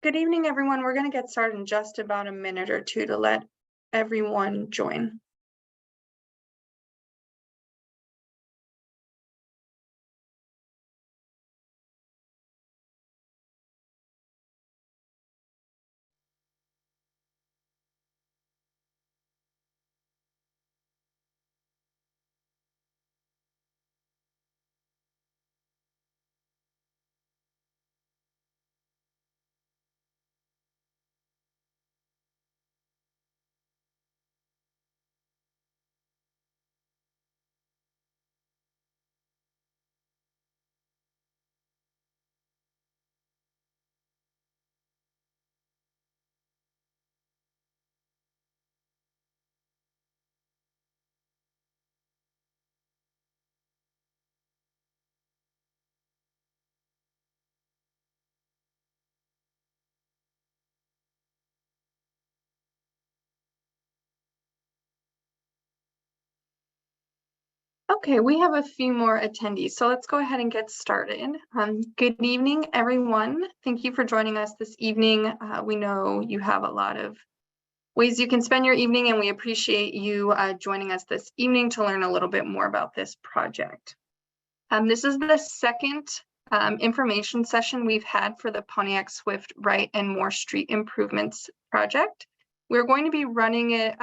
Good evening, everyone. We're going to get started in just about a minute or two to let everyone join. Okay, we have a few more attendees, so let's go ahead and get started. Good evening, everyone. Thank you for joining us this evening. We know you have a lot of ways you can spend your evening, and we appreciate you joining us this evening to learn a little bit more about this project. This is the second information session we've had for the Pontiac Swift Wright and Moore Street Improvements project. We're going to be running it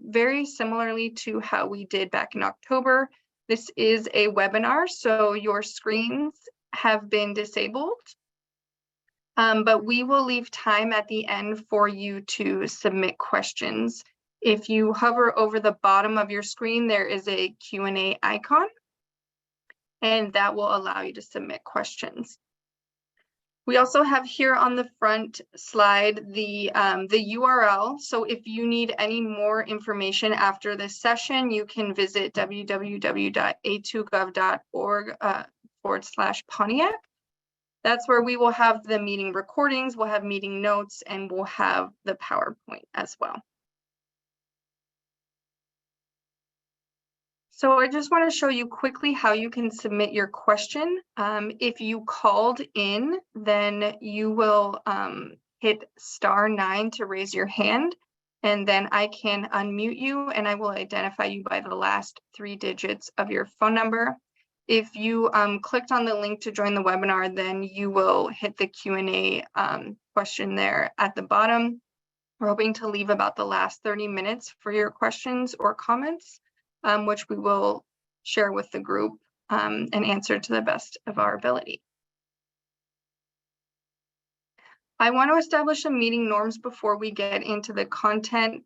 very similarly to how we did back in October. This is a webinar, so your screens have been disabled, but we will leave time at the end for you to submit questions. If you hover over the bottom of your screen, there is a Q&A icon, and that will allow you to submit questions. We also have here on the front slide the URL. So if you need any more information after this session, you can visit www.a2gov.org/Pontiac. That's where we will have the meeting recordings, we'll have meeting notes, and we'll have the PowerPoint as well. So I just want to show you quickly how you can submit your question. If you called in, then you will hit *9 to raise your hand, and then I can unmute you and I will identify you by the last 3 digits of your phone number. If you clicked on the link to join the webinar, then you will hit the Q&A question there at the bottom. We're hoping to leave about the last 30 minutes for your questions or comments, which we will share with the group and answer to the best of our ability. I want to establish some meeting norms before we get into the content.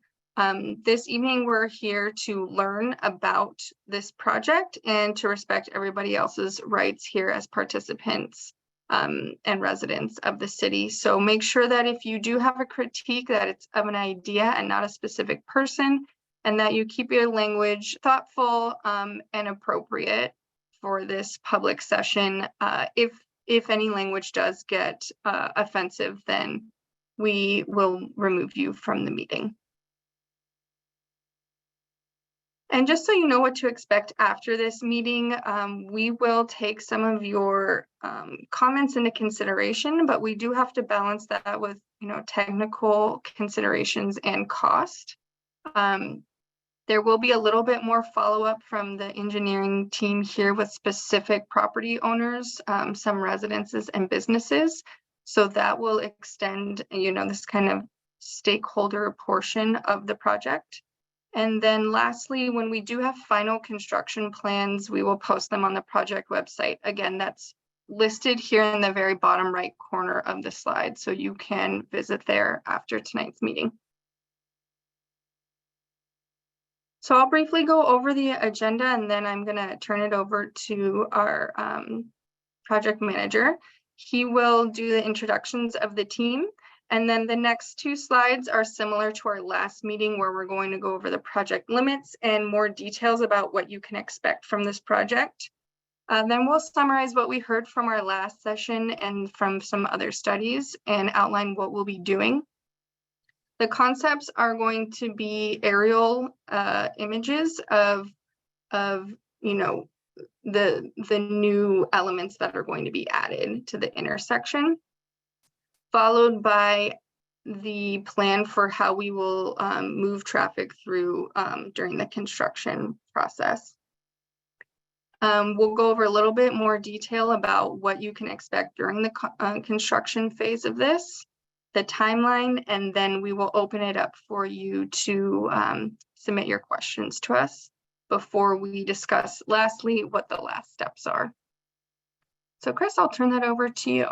This evening, we're here to learn about this project and to respect everybody else's rights here as participants and residents of the city. So make sure that if you do have a critique, that it's of an idea and not a specific person, and that you keep your language thoughtful and appropriate for this public session. If any language does get offensive, then we will remove you from the meeting. And just so you know what to expect after this meeting, we will take some of your comments into consideration, but we do have to balance that with, technical considerations and cost. There will be a little bit more follow-up from the engineering team here with specific property owners, some residences and businesses. So that will extend, this kind of stakeholder portion of the project. And then lastly, when we do have final construction plans, we will post them on the project website. Again, that's listed here in the very bottom right corner of the slide, so you can visit there after tonight's meeting. So I'll briefly go over the agenda, and then I'm going to turn it over to our project manager. He will do the introductions of the team, and then the next 2 slides are similar to our last meeting, where we're going to go over the project limits and more details about what you can expect from this project. Then we'll summarize what we heard from our last session and from some other studies and outline what we'll be doing. The concepts are going to be aerial images of the new elements that are going to be added to the intersection. followed by the plan for how we will move traffic through during the construction process. We'll go over a little bit more detail about what you can expect during the construction phase of this, the timeline, and then we will open it up for you to submit your questions to us before we discuss lastly what the last steps are. So Chris, I'll turn that over to you.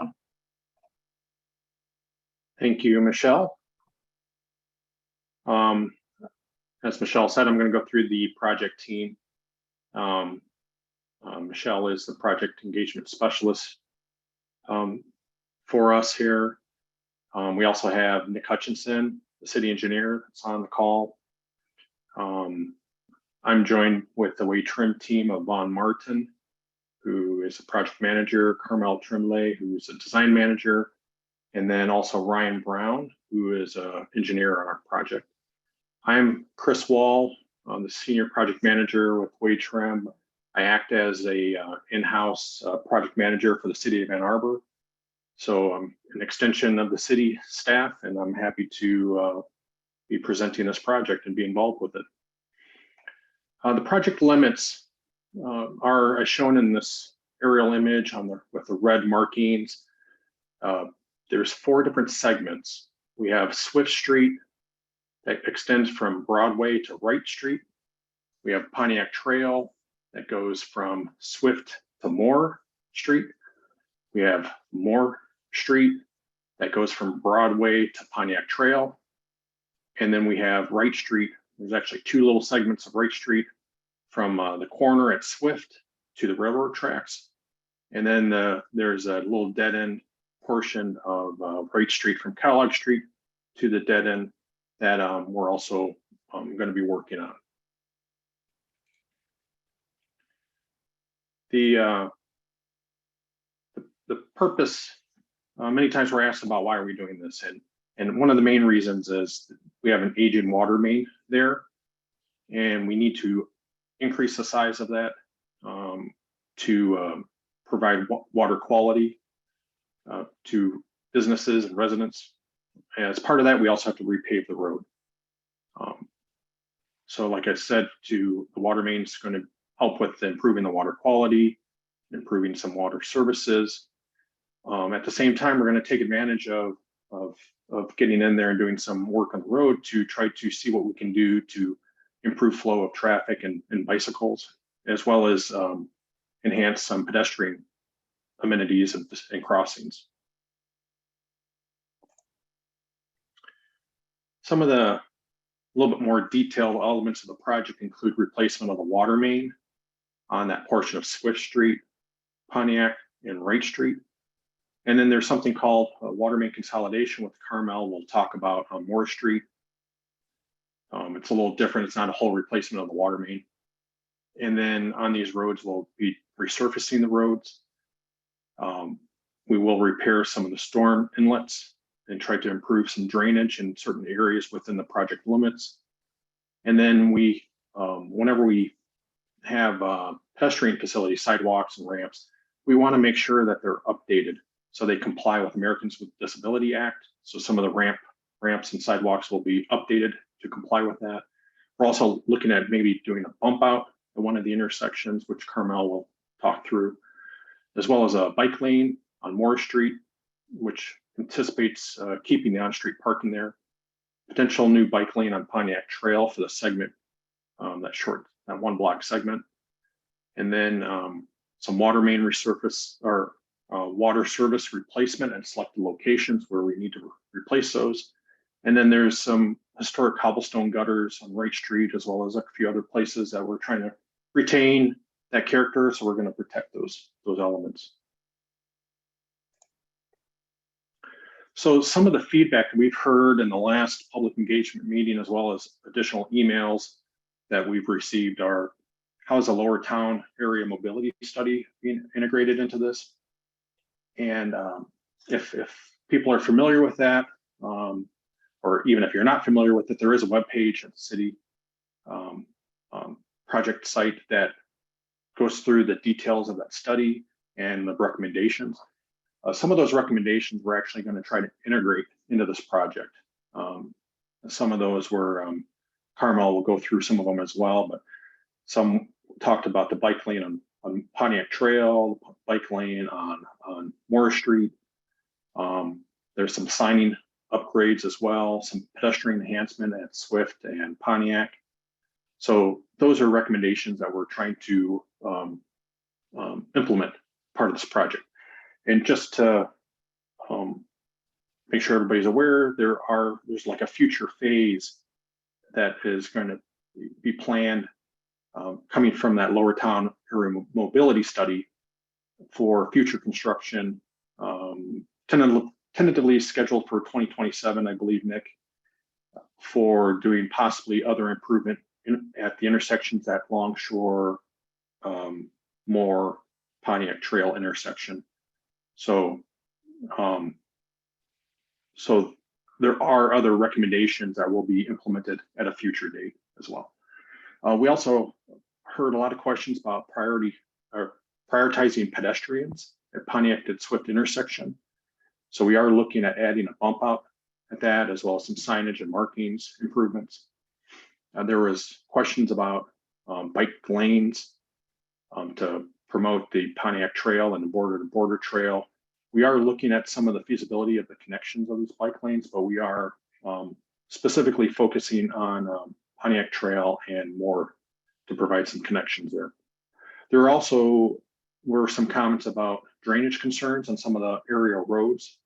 Thank you, Michelle. As Michelle said, I'm going to go through the project team. Michelle is the project engagement specialist for us here. We also have Nick Hutchinson, the city engineer, that's on the call. I'm joined with the Way Trim team of Vaughn Martin, who is a project manager, Carmelle Tremblay, who's a design manager, and then also Ryan Brown, who is an engineer on our project. I'm Chris Wall, I'm the senior project manager with Way Trim. I act as a in-house project manager for the city of Ann Arbor. So I'm an extension of the city staff, and I'm happy to be presenting this project and be involved with it. The project limits are as shown in this aerial image with the red markings. There's 4 different segments. We have Swift Street that extends from Broadway to Wright Street. We have Pontiac Trail that goes from Swift to Moore Street. We have Moore Street that goes from Broadway to Pontiac Trail. And then we have Wright Street. There's actually 2 little segments of Wright Street from the corner at Swift to the railroad tracks. And then there's a little dead end portion of Wright Street from Kellogg Street to the dead end that we're also going to be working on. The purpose, many times we're asked about why are we doing this, and one of the main reasons is we have an aging water main there, and we need to increase the size of that to provide water quality to businesses and residents. As part of that, we also have to repave the road. So like I said, the water main is going to help with improving the water quality, improving some water services. At the same time, we're going to take advantage of getting in there and doing some work on the road to try to see what we can do to improve flow of traffic and bicycles, as well as enhance some pedestrian amenities and crossings. Some of the little bit more detailed elements of the project include replacement of the water main on that portion of Swift Street, Pontiac, and Wright Street. And then there's something called water main consolidation, with Carmelle we'll talk about on Moore Street. It's a little different. It's not a whole replacement of the water main. And then on these roads, we'll be resurfacing the roads. We will repair some of the storm inlets and try to improve some drainage in certain areas within the project limits. And then whenever we have pedestrian facilities, sidewalks and ramps, we want to make sure that they're updated so they comply with Americans with Disability Act. So some of the ramps and sidewalks will be updated to comply with that. We're also looking at maybe doing a bump out at one of the intersections, which Carmelle will talk through, as well as a bike lane on Moore Street, which anticipates keeping the on-street parking there. Potential new bike lane on Pontiac Trail for the segment, that 1 block segment. And then some water main resurface or water service replacement at selected locations where we need to replace those. And then there's some historic cobblestone gutters on Wright Street, as well as a few other places that we're trying to retain that character. So we're going to protect those elements. So some of the feedback that we've heard in the last public engagement meeting, as well as additional emails that we've received, are how is a lower town area mobility study being integrated into this? And if people are familiar with that, or even if you're not familiar with it, there is a webpage at the city project site that goes through the details of that study and the recommendations. Some of those recommendations we're actually going to try to integrate into this project. Some of those were, Carmelle will go through some of them as well, but some talked about the bike lane on Pontiac Trail, bike lane on Moore Street. There's some signing upgrades as well, some pedestrian enhancement at Swift and Pontiac. So those are recommendations that we're trying to implement part of this project. And just to make sure everybody's aware, there's like a future phase that is going to be planned coming from that Lower Town area mobility study for future construction, tentatively scheduled for 2027, I believe, Nick, for doing possibly other improvement at the intersections at Longshore, Moore, Pontiac Trail intersection. So there are other recommendations that will be implemented at a future date as well. We also heard a lot of questions about prioritizing pedestrians at Pontiac and Swift intersection. So we are looking at adding a bump out at that, as well as some signage and markings improvements. There was questions about bike lanes to promote the Pontiac Trail and the border-to-border trail. We are looking at some of the feasibility of the connections of these bike lanes, but we are specifically focusing on Pontiac Trail and Moore to provide some connections there. There also were some comments about drainage concerns on some of the area roads,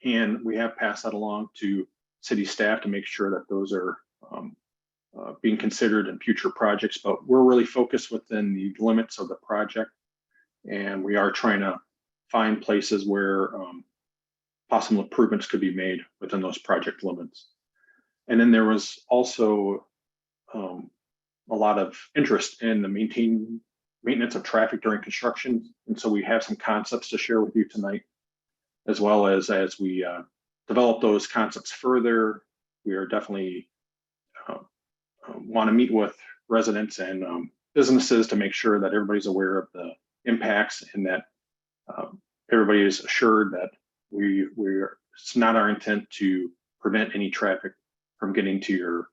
and we have passed that along to city staff to make sure that those are being considered in future projects. But we're really focused within the limits of the project, and we are trying to find places where possible improvements could be made within those project limits. And then there was also a lot of interest in the maintenance of traffic during construction. And so we have some concepts to share with you tonight, as well as we develop those concepts further. We are definitely want to meet with residents and businesses to make sure that everybody's aware of the impacts and that everybody is assured that it's not our intent to prevent any traffic from getting to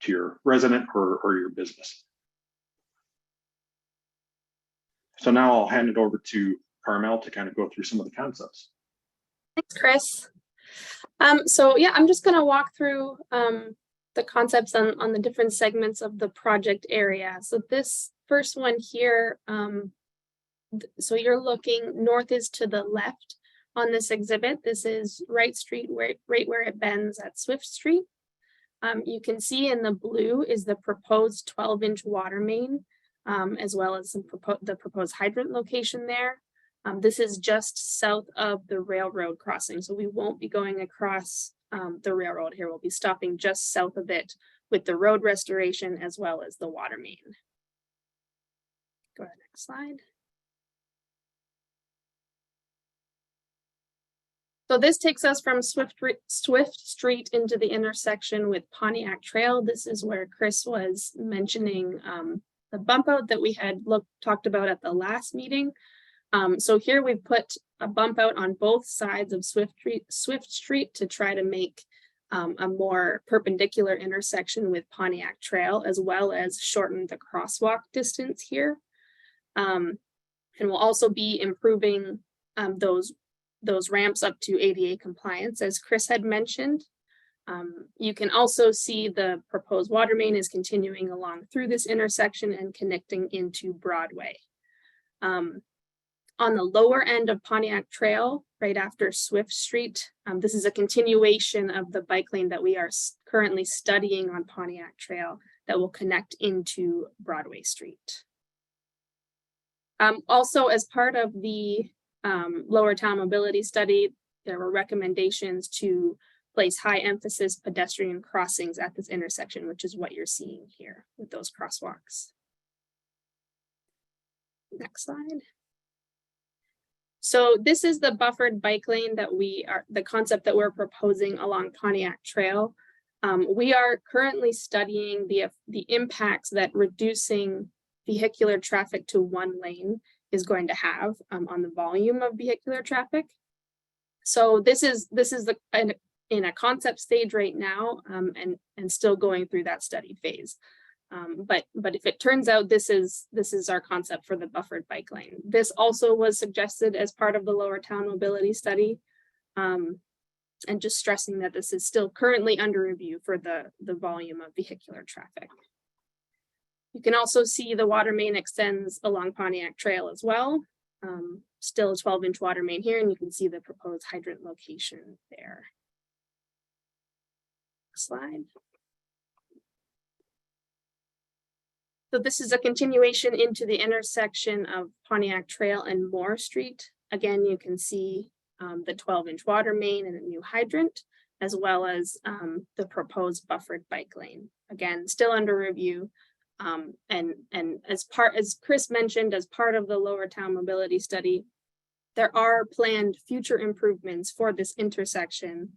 your resident or your business. So now I'll hand it over to Carmelle to kind of go through some of the concepts. Thanks, Chris. So yeah, I'm just going to walk through the concepts on the different segments of the project area. So this first one here, so you're looking north is to the left on this exhibit. This is Wright Street, right where it bends at Swift Street. You can see in the blue is the proposed 12-inch water main, as well as the proposed hydrant location there. This is just south of the railroad crossing, so we won't be going across the railroad here. We'll be stopping just south of it with the road restoration as well as the water main. Go ahead, next slide. So this takes us from Swift Street into the intersection with Pontiac Trail. This is where Chris was mentioning the bump out that we had talked about at the last meeting. So here we've put a bump out on both sides of Swift Street to try to make a more perpendicular intersection with Pontiac Trail, as well as shorten the crosswalk distance here. And we'll also be improving those ramps up to ADA compliance, as Chris had mentioned. You can also see the proposed water main is continuing along through this intersection and connecting into Broadway. On the lower end of Pontiac Trail, right after Swift Street, this is a continuation of the bike lane that we are currently studying on Pontiac Trail that will connect into Broadway Street. Also, as part of the Lower Town mobility study, there were recommendations to place high emphasis pedestrian crossings at this intersection, which is what you're seeing here with those crosswalks. Next slide. So this is the buffered bike lane that the concept that we're proposing along Pontiac Trail. We are currently studying the impacts that reducing vehicular traffic to one lane is going to have on the volume of vehicular traffic. So this is in a concept stage right now, and still going through that study phase. But if it turns out this is our concept for the buffered bike lane. This also was suggested as part of the Lower Town Mobility Study. And just stressing that this is still currently under review for the volume of vehicular traffic. You can also see the water main extends along Pontiac Trail as well. Still a 12-inch water main here, and you can see the proposed hydrant location there. Slide. So this is a continuation into the intersection of Pontiac Trail and Moore Street. Again, you can see the 12-inch water main and a new hydrant, as well as the proposed buffered bike lane. Again, still under review. And as Chris mentioned, as part of the Lower Town Mobility Study, there are planned future improvements for this intersection.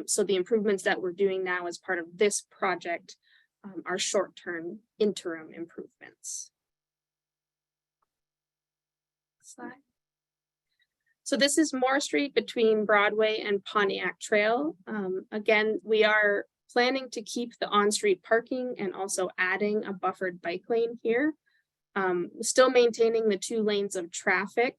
So the improvements that we're doing now as part of this project are short-term interim improvements. Slide. So this is Moore Street between Broadway and Pontiac Trail. Again, we are planning to keep the on-street parking and also adding a buffered bike lane here. Still maintaining the 2 lanes of traffic,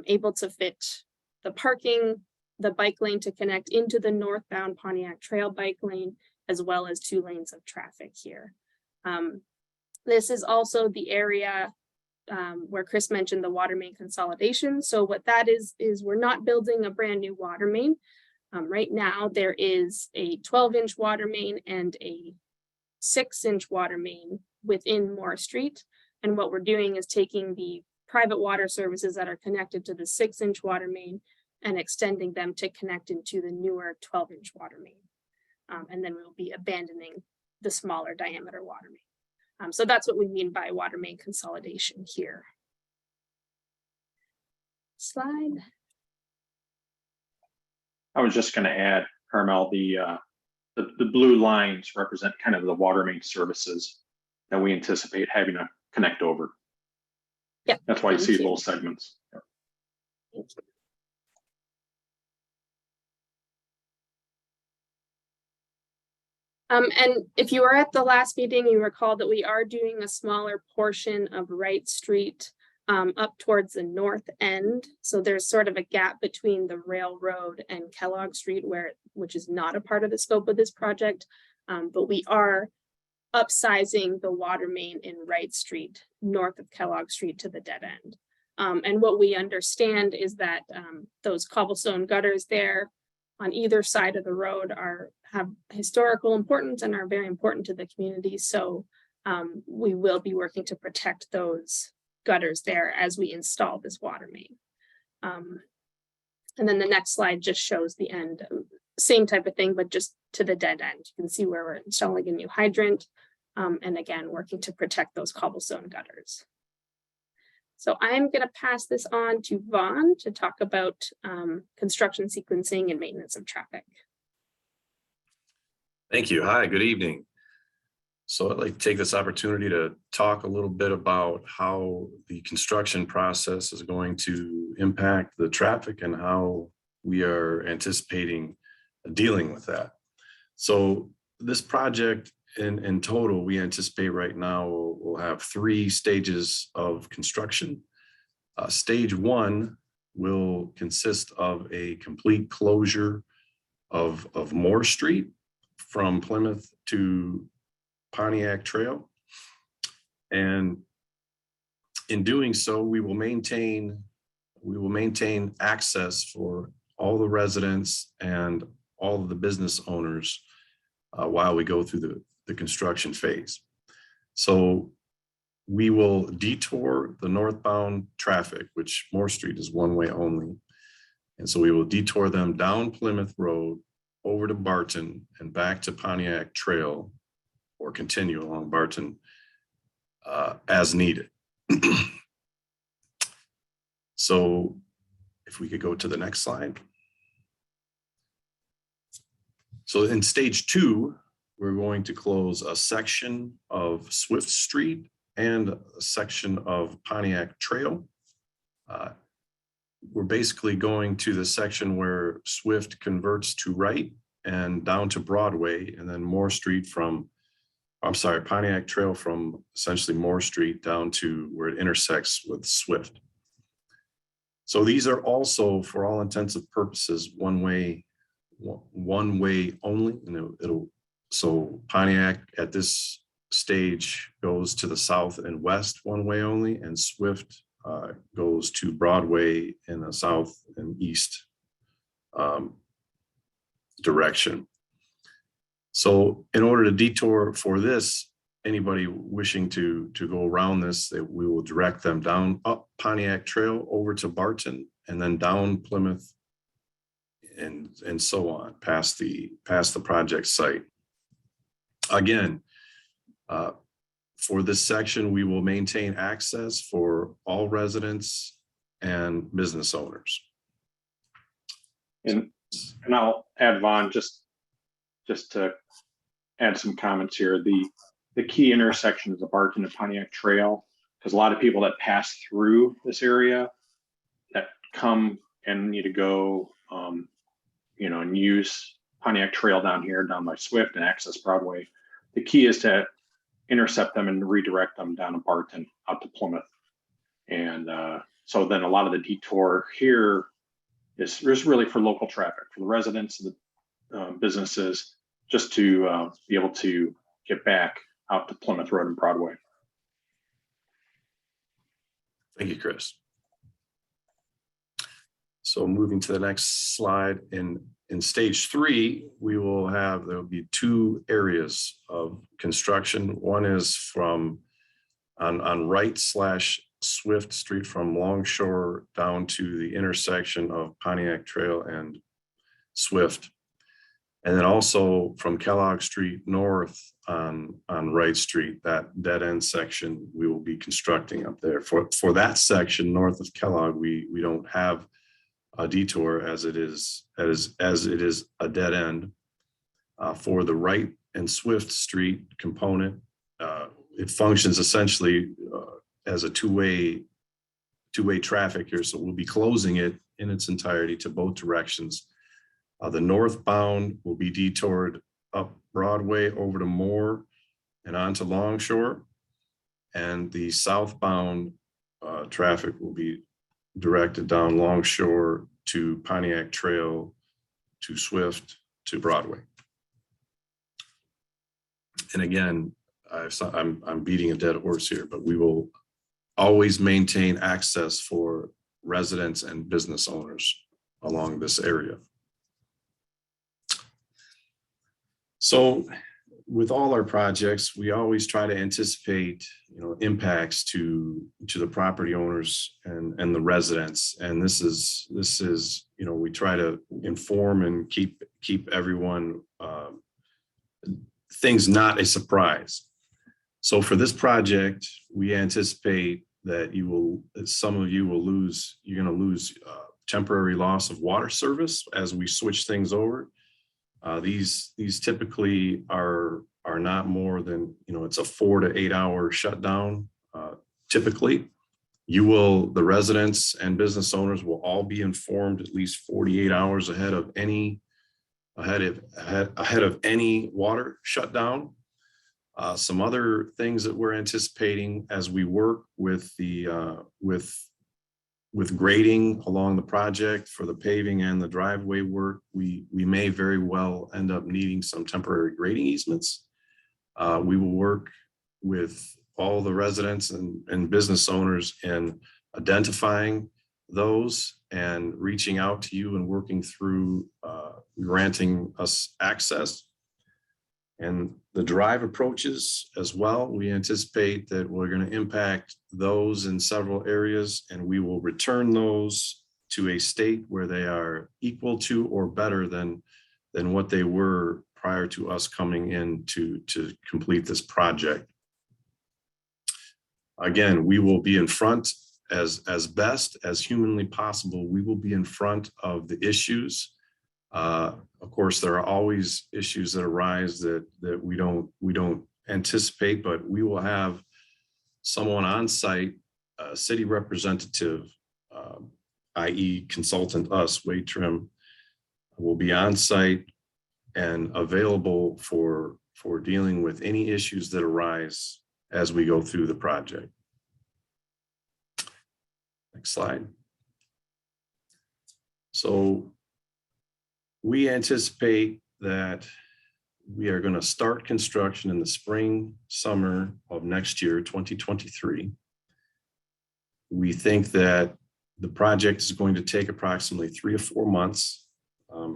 able to fit the parking, the bike lane to connect into the northbound Pontiac Trail bike lane, as well as 2 lanes of traffic here. This is also the area where Chris mentioned the water main consolidation. So what that is we're not building a brand new water main. Right now, there is a 12-inch water main and a 6-inch water main within Moore Street. And what we're doing is taking the private water services that are connected to the 6-inch water main and extending them to connect into the newer 12-inch water main. And then we'll be abandoning the smaller diameter water main. So that's what we mean by water main consolidation here. Slide. I was just going to add, Carmelle, the blue lines represent kind of the water main services that we anticipate having to connect over. Yeah, that's why you see little segments. Yeah. Thank you. And if you were at the last meeting, you recall that we are doing a smaller portion of Wright Street up towards the north end. So there's sort of a gap between the railroad and Kellogg Street, which is not a part of the scope of this project. But we are upsizing the water main in Wright Street, north of Kellogg Street to the dead end. And what we understand is that those cobblestone gutters there on either side of the road have historical importance and are very important to the community. So we will be working to protect those gutters there as we install this water main. And then the next slide just shows the end, same type of thing, but just to the dead end. You can see where we're installing a new hydrant, and again, working to protect those cobblestone gutters. So I'm going to pass this on to Vaughn to talk about construction sequencing and maintenance of traffic. Thank you. Hi, good evening. So I'd like to take this opportunity to talk a little bit about how the construction process is going to impact the traffic and how we are anticipating dealing with that. So this project in total, we anticipate right now will have 3 stages of construction. Stage 1 will consist of a complete closure of Moore Street from Plymouth to Pontiac Trail. And in doing so, we will maintain access for all the residents and all of the business owners while we go through the construction phase. So we will detour the northbound traffic, which Moore Street is one way only. And so we will detour them down Plymouth Road over to Barton and back to Pontiac Trail, or continue along Barton as needed. So if we could go to the next slide. So in stage 2, we're going to close a section of Swift Street and a section of Pontiac Trail. We're basically going to the section where Swift converts to right and down to Broadway, and then Pontiac Trail from essentially Moore Street down to where it intersects with Swift. So these are also, for all intents and purposes, one way only. And so Pontiac at this stage goes to the south and west one way only, and Swift goes to Broadway in the south and east direction. So in order to detour for this, anybody wishing to go around this, we will direct them down up Pontiac Trail over to Barton, and then down Plymouth and so on past the project site. Again, for this section, we will maintain access for all residents and business owners. And I'll add, Vaughn, just to add some comments here. The key intersection is the Barton and Pontiac Trail, because a lot of people that pass through this area that come and need to go, and use Pontiac Trail down here, down by Swift and access Broadway. The key is to intercept them and redirect them down to Barton out to Plymouth. And so then a lot of the detour here is really for local traffic, for the residents and the businesses, just to be able to get back out to Plymouth Road and Broadway. Thank you, Chris. So moving to the next slide, in stage 3, there'll be 2 areas of construction. One is from on right/Swift Street from Longshore down to the intersection of Pontiac Trail and Swift. And then also from Kellogg Street north on Wright Street, that dead end section we will be constructing up there. For that section north of Kellogg, we don't have a detour as it is a dead end. For the Wright and Swift Street component, it functions essentially as a two-way traffic here. So we'll be closing it in its entirety to both directions. The northbound will be detoured up Broadway over to Moore and onto Longshore. And the southbound traffic will be directed down Longshore to Pontiac Trail, to Swift, to Broadway. And again, I'm beating a dead horse here, but we will always maintain access for residents and business owners along this area. So with all our projects, we always try to anticipate, impacts to the property owners and the residents. And this is, we try to inform and keep everyone, things not a surprise. So for this project, we anticipate that some of you will lose, you're going to lose temporary loss of water service as we switch things over. These typically are not more than, it's a 4 to 8 hour shutdown. Typically, the residents and business owners will all be informed at least 48 hours ahead of any water shutdown. Some other things that we're anticipating as we work with with grading along the project for the paving and the driveway work, we may very well end up needing some temporary grading easements. We will work with all the residents and business owners in identifying those and reaching out to you and working through granting us access. And the drive approaches as well, we anticipate that we're going to impact those in several areas, and we will return those to a state where they are equal to or better than what they were prior to us coming in to complete this project. Again, we will be in front as best as humanly possible. We will be in front of the issues. Of course, there are always issues that arise that we don't anticipate, but we will have someone on site, a city representative, i.e. consultant us, Wade Trim, will be on site and available for dealing with any issues that arise as we go through the project. Next slide. So we anticipate that we are going to start construction in the spring, summer of next year, 2023. We think that the project is going to take approximately 3 or 4 months.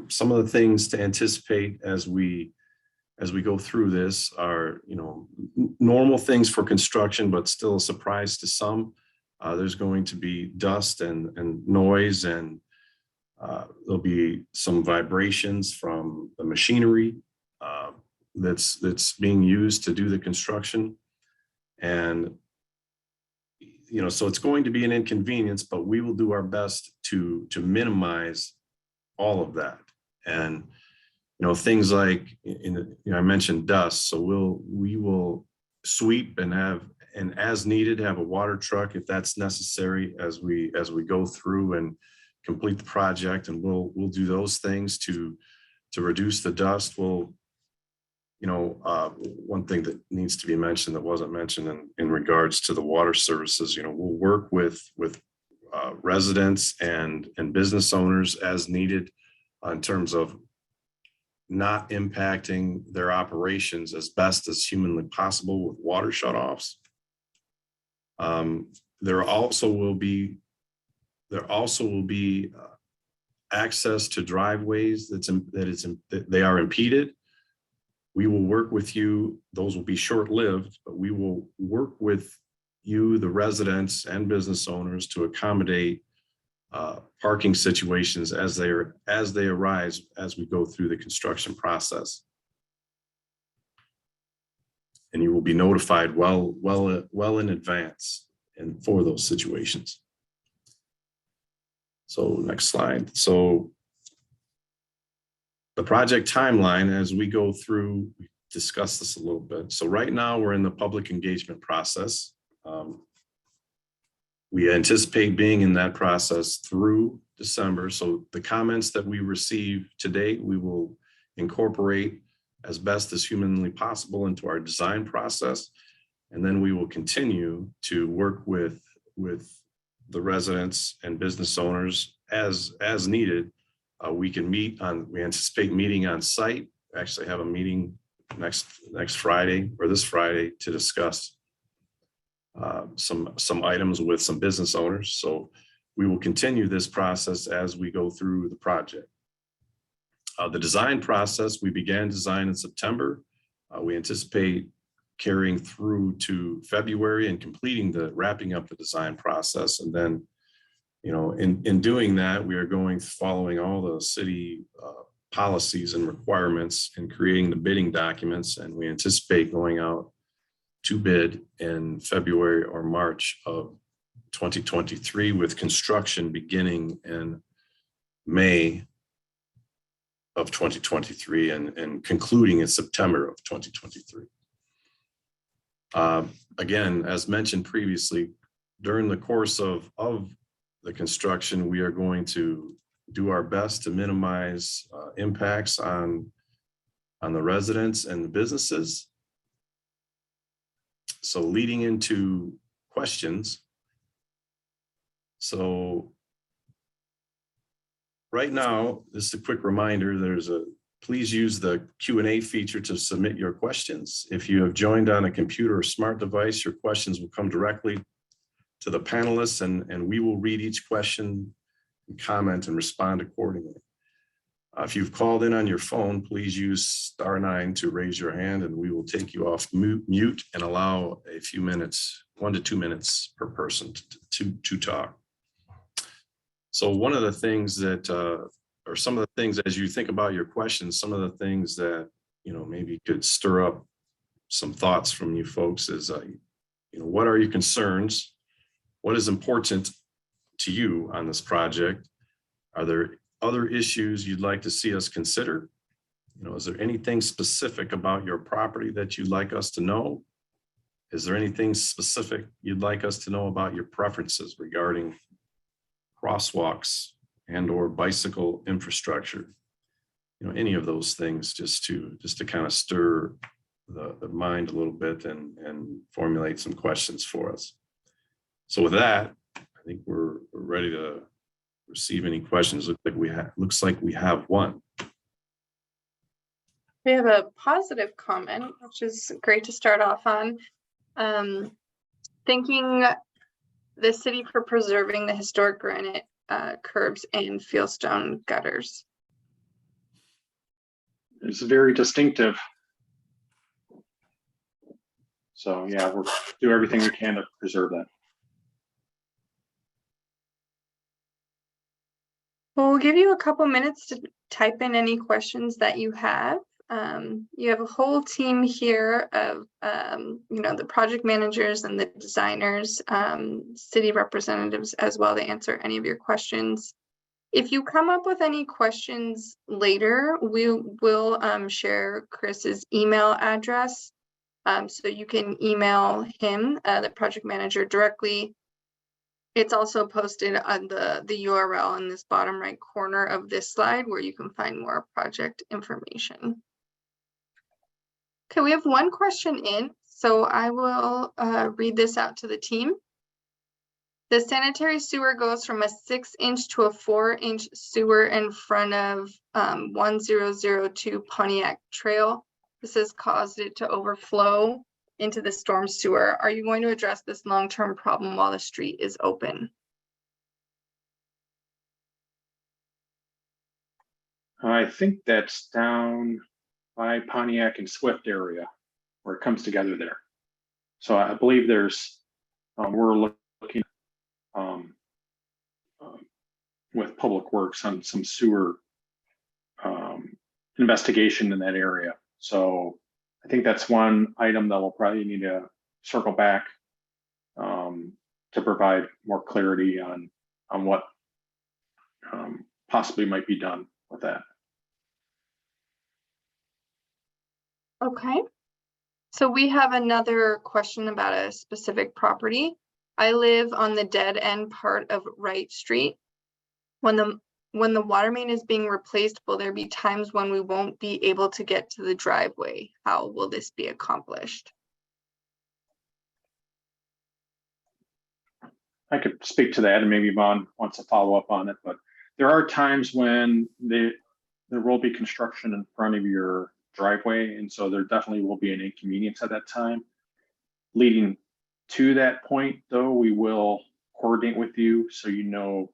Some of the things to anticipate as we go through this are, normal things for construction, but still a surprise to some. There's going to be dust and noise, and there'll be some vibrations from the machinery that's being used to do the construction. And, so it's going to be an inconvenience, but we will do our best to minimize all of that. And, things like, I mentioned dust. So we will sweep and as needed, have a water truck if that's necessary as we go through and complete the project. And we'll do those things to reduce the dust. One thing that needs to be mentioned that wasn't mentioned in regards to the water services, we'll work with residents and business owners as needed in terms of not impacting their operations as best as humanly possible with water shutoffs. There also will be access to driveways that they are impeded. We will work with you. Those will be short-lived, but we will work with you, the residents and business owners, to accommodate parking situations as they arise as we go through the construction process. And you will be notified well in advance and for those situations. So next slide. So the project timeline, as we go through, we discussed this a little bit. So right now we're in the public engagement process. We anticipate being in that process through December. So the comments that we receive today, we will incorporate as best as humanly possible into our design process. And then we will continue to work with the residents and business owners as needed. We anticipate meeting on site. We actually have a meeting next Friday or this Friday to discuss some items with some business owners. So we will continue this process as we go through the project. The design process, we began design in September. We anticipate carrying through to February and wrapping up the design process. And then, in doing that, we are following all the city policies and requirements and creating the bidding documents. And we anticipate going out to bid in February or March of 2023, with construction beginning in May of 2023 and concluding in September of 2023. Again, as mentioned previously, during the course of the construction, we are going to do our best to minimize impacts on the residents and the businesses. So leading into questions. So right now, this is a quick reminder, please use the Q&A feature to submit your questions. If you have joined on a computer or smart device, your questions will come directly to the panelists, and we will read each question and comment and respond accordingly. If you've called in on your phone, please use *9 to raise your hand, and we will take you off mute and allow a few minutes, 1 to 2 minutes per person to talk. So one of the things that, or some of the things as you think about your questions, some of the things that, maybe could stir up some thoughts from you folks is, what are your concerns? What is important to you on this project? Are there other issues you'd like to see us consider? Is there anything specific about your property that you'd like us to know? Is there anything specific you'd like us to know about your preferences regarding crosswalks and or bicycle infrastructure. Any of those things just to kind of stir the mind a little bit and formulate some questions for us. So with that, I think we're ready to receive any questions. Looks like we have one. We have a positive comment, which is great to start off on. Thanking the city for preserving the historic granite curbs and fieldstone gutters. It's very distinctive. So yeah, we'll do everything we can to preserve that. We'll give you a couple minutes to type in any questions that you have. You have a whole team here of, the project managers and the designers, city representatives as well to answer any of your questions. If you come up with any questions later, we will share Chris's email address. So you can email him, the project manager, directly. It's also posted on the URL in this bottom right corner of this slide where you can find more project information. Okay, we have one question in, so I will read this out to the team. The sanitary sewer goes from a 6-inch to a 4-inch sewer in front of 1002 Pontiac Trail. This has caused it to overflow into the storm sewer. Are you going to address this long-term problem while the street is open? I think that's down by Pontiac and Swift area where it comes together there. So I believe there's, we're looking with Public Works on some sewer investigation in that area. So I think that's one item that we'll probably need to circle back to provide more clarity on what possibly might be done with that. Okay, so we have another question about a specific property. I live on the dead end part of Wright Street. When the water main is being replaced, will there be times when we won't be able to get to the driveway? How will this be accomplished? I could speak to that, and maybe Vaughn wants to follow up on it, but there are times when there will be construction in front of your driveway, and so there definitely will be an inconvenience at that time. Leading to that point, though, we will coordinate with you so you know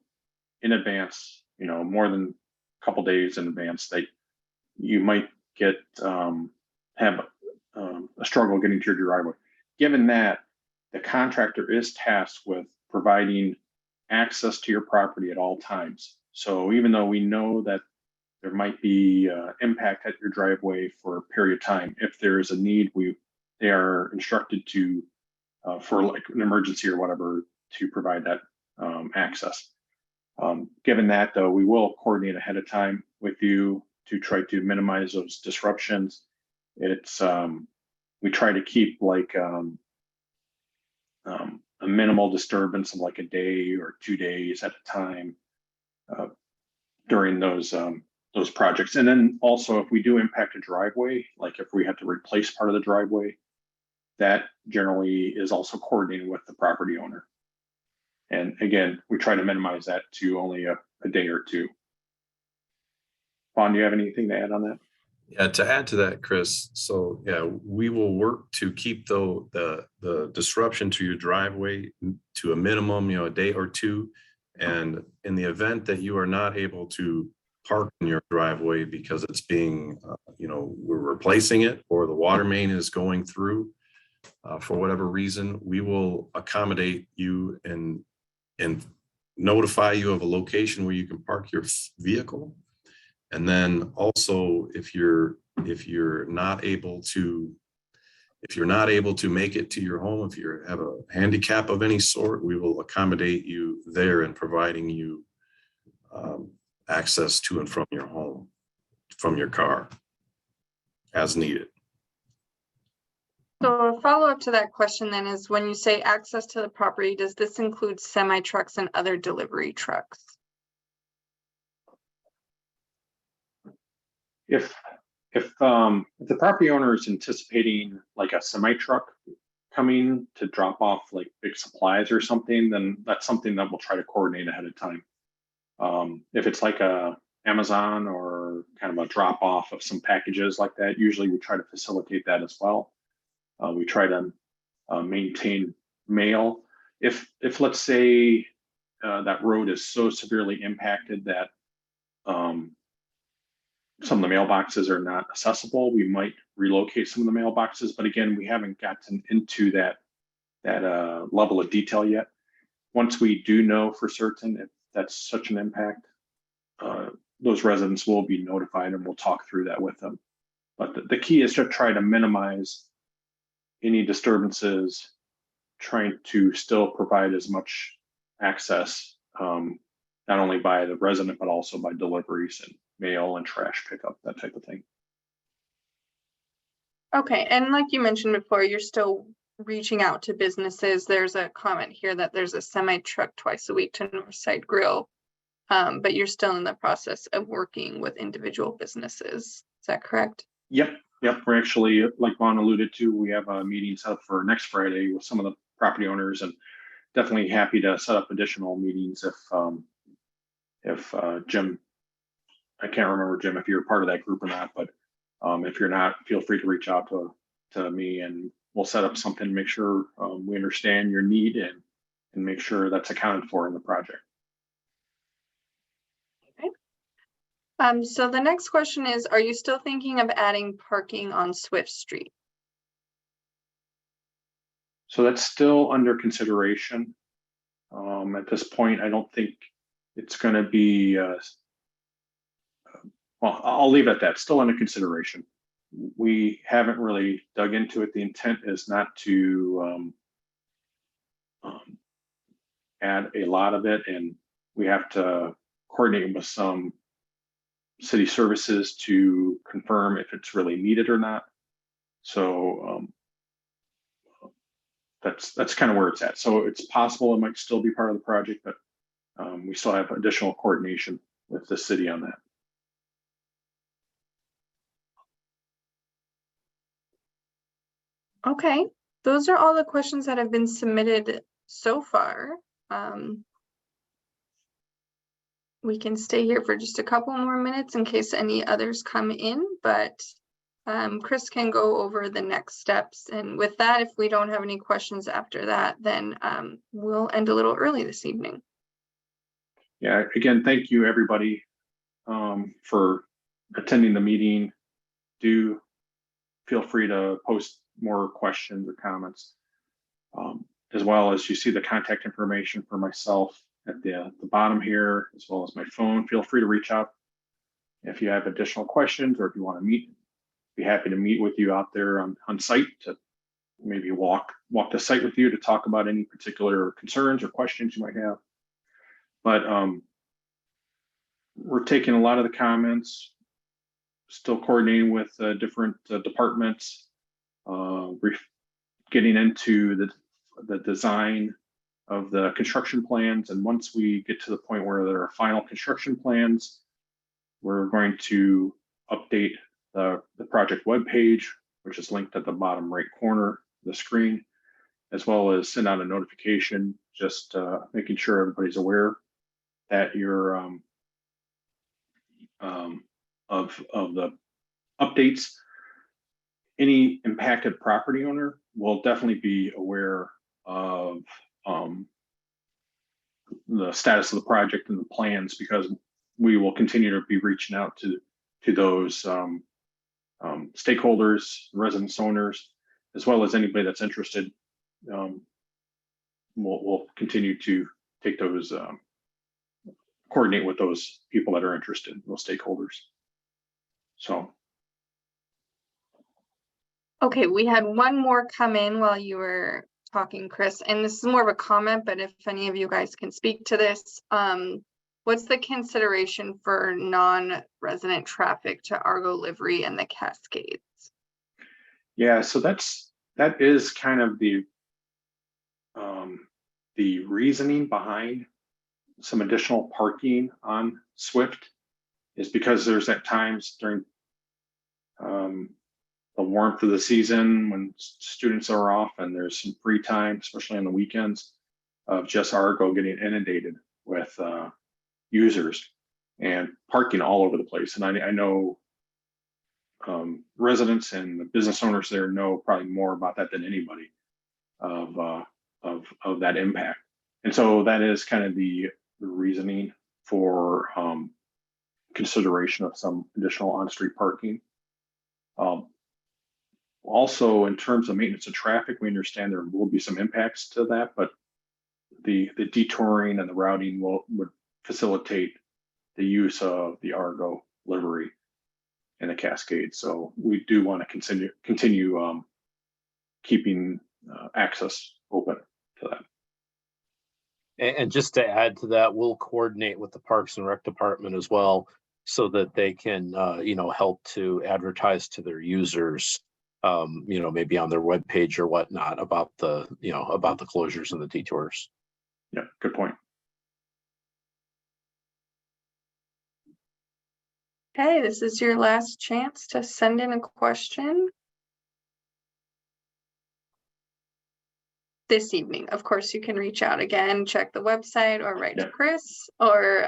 in advance, more than a couple days in advance, that you might have a struggle getting to your driveway. Given that the contractor is tasked with providing access to your property at all times. So even though we know that there might be impact at your driveway for a period of time, if there is a need, they are instructed to, for like an emergency or whatever, to provide that access. Given that, though, we will coordinate ahead of time with you to try to minimize those disruptions. It's we try to keep like a minimal disturbance of like a day or 2 days at a time during those projects. And then also, if we do impact a driveway, like if we have to replace part of the driveway, that generally is also coordinated with the property owner. And again, we try to minimize that to only a day or two. Vaughn, do you have anything to add on that? Yeah, to add to that, Chris. So yeah, we will work to keep the disruption to your driveway to a minimum, a day or two. And in the event that you are not able to park in your driveway because it's being, we're replacing it or the water main is going through for whatever reason, we will accommodate you and notify you of a location where you can park your vehicle. And then also, if you're not able to make it to your home, if you have a handicap of any sort, we will accommodate you there in providing you access to and from your home, from your car, as needed. So So a follow-up to that question then is, when you say access to the property, does this include semi trucks and other delivery trucks? If the property owner is anticipating like a semi truck coming to drop off like big supplies or something, then that's something that we'll try to coordinate ahead of time. If it's like a Amazon or kind of a drop off of some packages like that, usually we try to facilitate that as well. We try to maintain mail. If let's say that road is so severely impacted that some of the mailboxes are not accessible, we might relocate some of the mailboxes. But again, we haven't gotten into that level of detail yet. Once we do know for certain if that's such an impact, those residents will be notified and we'll talk through that with them. But the key is to try to minimize any disturbances, trying to still provide as much access, not only by the resident, but also by deliveries and mail and trash pickup, that type of thing. Okay, and like you mentioned before, you're still reaching out to businesses. There's a comment here that there's a semi truck twice a week to Northside Grill, but you're still in the process of working with individual businesses. Is that correct? Yep. We're actually, like Vaughn alluded to, we have a meeting set up for next Friday with some of the property owners, and definitely happy to set up additional meetings if Jim, I can't remember, Jim, if you're part of that group or not, but if you're not, feel free to reach out to me and we'll set up something to make sure we understand your need and make sure that's accounted for in the project. So the next question is, are you still thinking of adding parking on Swift Street? So that's still under consideration. At this point, I don't think it's going to be, well, I'll leave it at that, still under consideration. We haven't really dug into it. The intent is not to add a lot of it, and we have to coordinate with some city services to confirm if it's really needed or not. So that's kind of where it's at. So it's possible it might still be part of the project, but we still have additional coordination with the city on that. Okay, those are all the questions that have been submitted so far. We can stay here for just a couple more minutes in case any others come in, but Chris can go over the next steps. And with that, if we don't have any questions after that, then we'll end a little early this evening. Yeah, again, thank you everybody for attending the meeting. Do feel free to post more questions or comments, as well as you see the contact information for myself at the bottom here, as well as my phone. Feel free to reach out if you have additional questions or if you want to meet. Be happy to meet with you out there on site to maybe walk the site with you to talk about any particular concerns or questions you might have. But we're taking a lot of the comments, still coordinating with different departments, getting into the design of the construction plans. And once we get to the point where there are final construction plans, we're going to update the project webpage, which is linked at the bottom right corner of the screen, as well as send out a notification, just making sure everybody's aware that you're of the updates. Any impacted property owner will definitely be aware of the status of the project and the plans, because we will continue to be reaching out to those stakeholders, residents, owners, as well as anybody that's interested. We'll continue to take those, coordinate with those people that are interested, those stakeholders. So. Okay, we had one more come in while you were talking, Chris, and this is more of a comment, but if any of you guys can speak to this, what's the consideration for non-resident traffic to Argo Livery and the Cascades? Yeah, so that's that is kind of the reasoning behind some additional parking on Swift, is because there's at times during the warmth of the season when students are off and there's some free time, especially on the weekends, of just Argo getting inundated with users and parking all over the place. And I know residents and business owners there know probably more about that than anybody of that impact. And so that is kind of the reasoning for consideration of some additional on-street parking. Also, in terms of maintenance of traffic, we understand there will be some impacts to that, but the detouring and the routing would facilitate the use of the Argo livery and the Cascade. So we do want to continue keeping access open to that. And just to add to that, we'll coordinate with the Parks and Rec Department as well, so that they can, help to advertise to their users, maybe on their webpage or whatnot about the closures and the detours. Yeah, good point. Okay, this is your last chance to send in a question this evening. Of course, you can reach out again, check the website, or write to Chris, or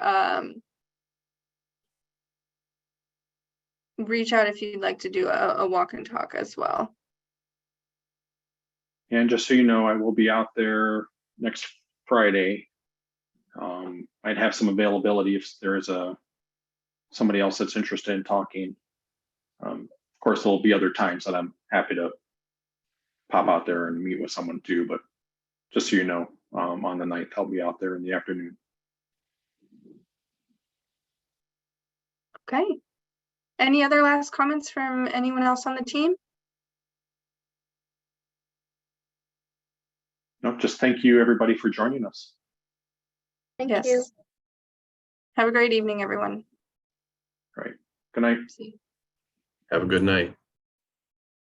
reach out if you'd like to do a walk and talk as well. And just so you know, I will be out there next Friday. I'd have some availability if there is somebody else that's interested in talking. Of course, there'll be other times that I'm happy to pop out there and meet with someone too, but just so you know, on the 9th, I'll be out there in the afternoon. Okay. Any other last comments from anyone else on the team? No, just thank you everybody for joining us. Thank Yes. you. Have a great evening, everyone. All right. Good night. See you. Have a good night.